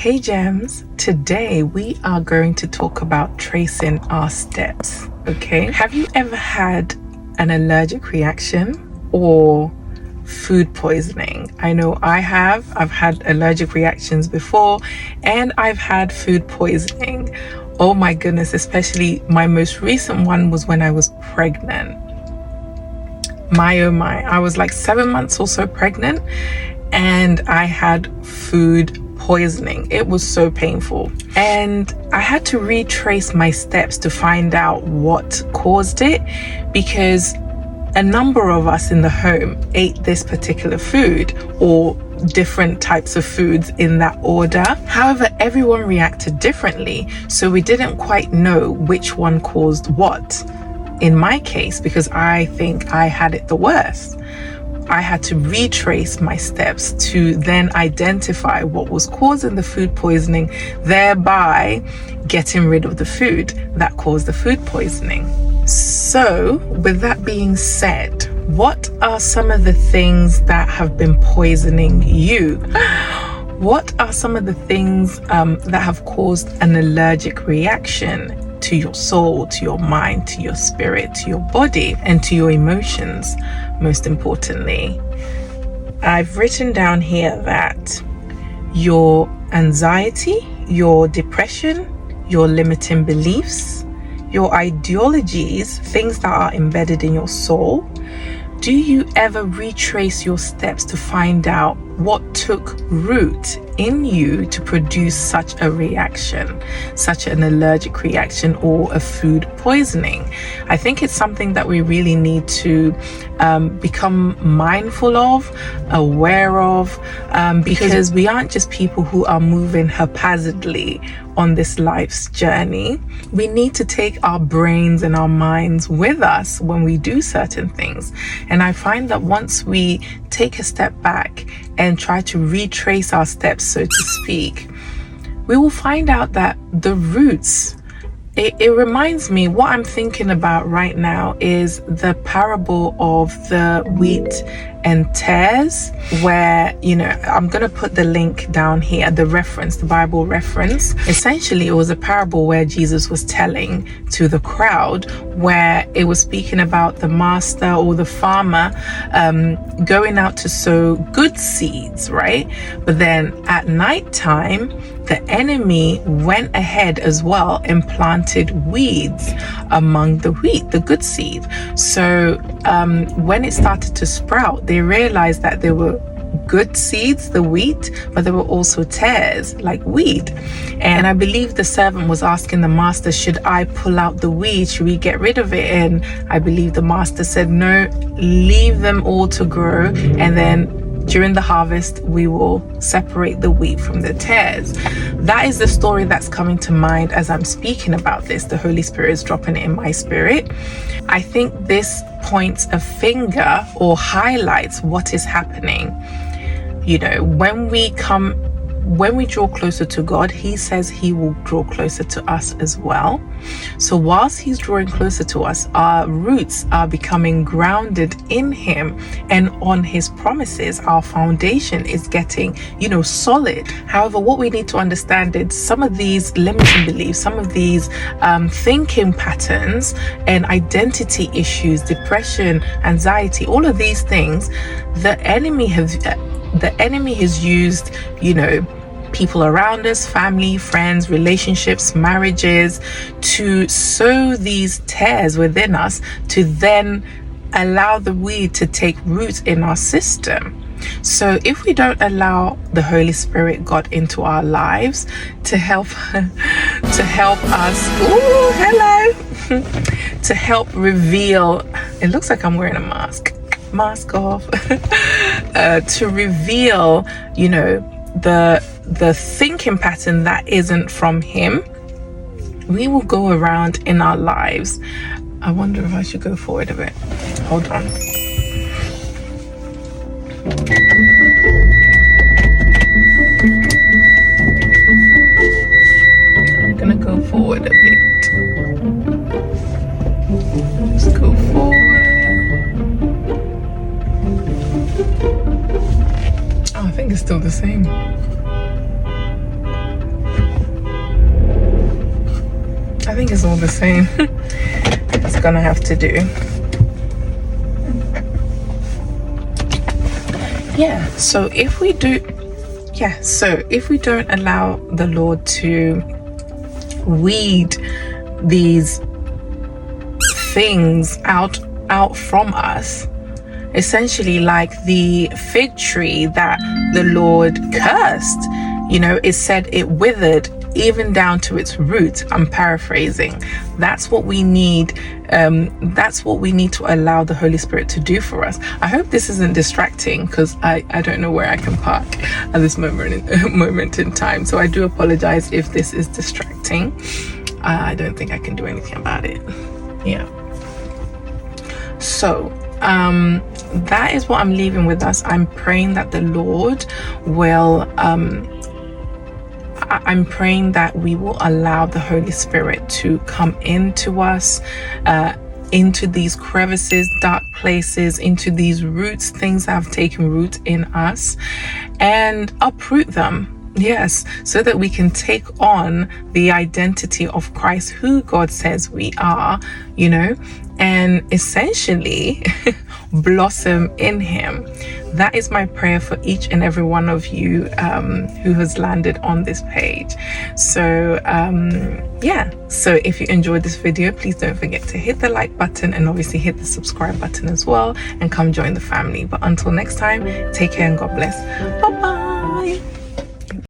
Hey gems, today we are going to talk about tracing our steps, okay? Have you ever had an allergic reaction or food poisoning? I know I have. I've had allergic reactions before and I've had food poisoning. Oh my goodness, especially my most recent one was when I was pregnant. My oh my, I was like 7 months or so pregnant and I had food poisoning. It was so painful and I had to retrace my steps to find out what caused it, because a number of us in the home ate this particular food or different types of foods in that order. However, everyone reacted differently, so we didn't quite know which one caused what. In my case, because I think I had it the worst, I had to retrace my steps to then identify what was causing the food poisoning, thereby getting rid of the food that caused the food poisoning. So, with that being said, what are some of the things that have been poisoning you? What are some of the things that have caused an allergic reaction to your soul, to your mind, to your spirit, to your body, and to your emotions, most importantly? I've written down here that your anxiety, your depression, your limiting beliefs, your ideologies, things that are embedded in your soul. Do you ever retrace your steps to find out what took root in you to produce such a reaction, such an allergic reaction or a food poisoning? I think it's something that we really need to become mindful of, aware of, because we aren't just people who are moving haphazardly on this life's journey. We need to take our brains and our minds with us when we do certain things. And I find that once we take a step back and try to retrace our steps, so to speak, we will find out that the roots, it reminds me, what I'm thinking about right now is the parable of the wheat and tares, where, I'm going to put the link down here, the reference, the Bible reference. Essentially, it was a parable where Jesus was telling to the crowd, where it was speaking about the master or the farmer going out to sow good seeds, right? But then at night time, the enemy went ahead as well and planted weeds among the wheat, the good seed. So when it started to sprout, they realized that there were good seeds, the wheat, but there were also tares, like weed. And I believe the servant was asking the master, should I pull out the weed? Should we get rid of it? And I believe the master said, no, leave them all to grow. And then during the harvest, we will separate the wheat from the tares. That is the story that's coming to mind as I'm speaking about this. The Holy Spirit is dropping it in my spirit. I think this points a finger or highlights what is happening. When we draw closer to God, He says He will draw closer to us as well. So whilst He's drawing closer to us, our roots are becoming grounded in Him and on His promises. Our foundation is getting, solid. However, what we need to understand is some of these limiting beliefs, some of these thinking patterns and identity issues, depression, anxiety, all of these things, the enemy has used, people around us, family, friends, relationships, marriages, to sow these tares within us, to then allow the weed to take root in our system. So if we don't allow the Holy Spirit, God, into our lives to help us, to help reveal, it looks like I'm wearing a mask off, to reveal, the thinking pattern that isn't from Him, we will go around in our lives. I wonder if I should go forward a bit. Hold on. I'm gonna go forward a bit. Let's go forward. Oh, I think it's still the same. think it's all the same. It's gonna have to do. Yeah, so if we don't allow the Lord to weed these things out from us, essentially like the fig tree that the Lord cursed, it said it withered even down to its root. I'm paraphrasing. That's what we need. That's what we need to allow the Holy Spirit to do for us. I hope this isn't distracting, because I don't know where I can park at this moment in time. So I do apologize if this is distracting. I don't think I can do anything about it. Yeah. So that is what I'm leaving with us. I'm praying that the Lord will I'm praying that we will allow the Holy Spirit to come into us, into these crevices, dark places, into these roots, things that have taken root in us, and uproot them. Yes, so that we can take on the identity of Christ, who God says we are, and essentially blossom in Him. That is my prayer for each and every one of you who has landed on this page. So so if you enjoyed this video, please don't forget to hit the like button and obviously hit the subscribe button as well, and come join the family. But until next time, take care and God bless. Bye bye.